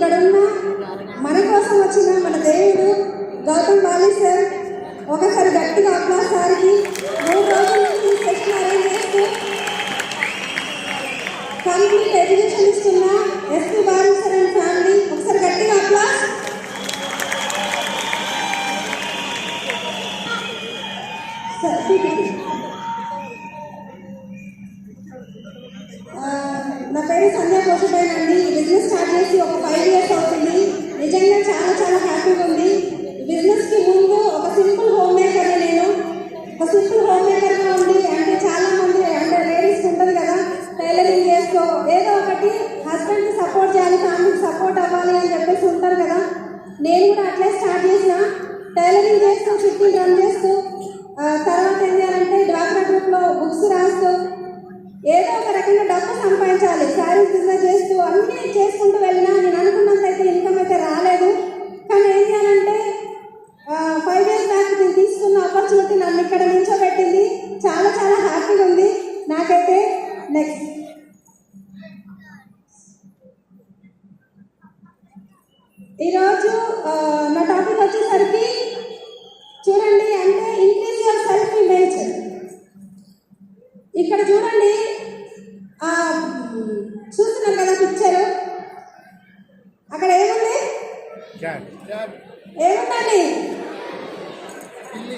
ఇక్కడున్న మన కోసం వచ్చిన మన దేవుడు గౌతమ్ బాలి సార్, ఒకసారి గట్టిగా అప్లాస్ సార్కి. 3 రోజుల నుంచి ఈ సెషన్ అరేంజ్ చేస్తూ కంప్లీట్ ఎడ్యుకేషన్ ఇస్తున్న SP Bali sir and family, ఒకసారి గట్టిగా అప్లాస్. నా పేరు సంధ్యా కోసపైనండి. బిజినెస్ స్టార్ట్ చేసి ఒక 5 years అవుతుంది. నిజంగా చాలా చాలా హ్యాపీగా ఉంది. బిజినెస్కి ముందు ఒక సింపుల్ హోమ్ మేకర్ని నేను. ఒక సింపుల్ హోమ్ మేకర్గా ఉండి, అంటే చాలామంది అంటే లేడీస్కి ఉంటుంది కదా, టైలరింగ్ చేసుకో, ఏదో ఒకటి హస్బెండ్కి సపోర్ట్ చేయాలి, ఫ్యామిలీకి సపోర్ట్ అవ్వాలి అని చెప్పేసి ఉంటారు కదా. నేను కూడా అట్లే స్టార్ట్ చేసిన. టైలరింగ్ చేస్తూ, షిఫ్టింగ్ రన్ చేస్తూ, తర్వాత ఏం చేయాలంటే డ్వాక్రా గ్రూప్లో బుక్స్ రాస్తూ ఏదో ఒక రకంగా డబ్బు సంపాదించాలి. శారీస్ బిజినెస్ చేస్తూ అన్నీ చేసుకుంటూ వెళ్ళినా నేను అనుకున్నంత అయితే ఇన్కమ్ అయితే రాలేదు. కానీ ఏం చేయాలంటే 5 years బ్యాక్ నేను తీసుకున్న ఆపర్చునిటీ నన్ను ఇక్కడ నిల్చోబెట్టింది. చాలా చాలా హ్యాపీగా ఉంది నాకైతే. నెక్స్ట్ ఈరోజు నా టాపిక్ వచ్చేసరికి చూడండి, అంటే ఇంక్రీజ్ యువర్ సెల్ఫ్ ఇమేజ్. ఇక్కడ చూడండి, చూస్తున్నాం కదా పిక్చర్, అక్కడ ఏముంది? ఏముందండి?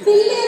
పిల్లి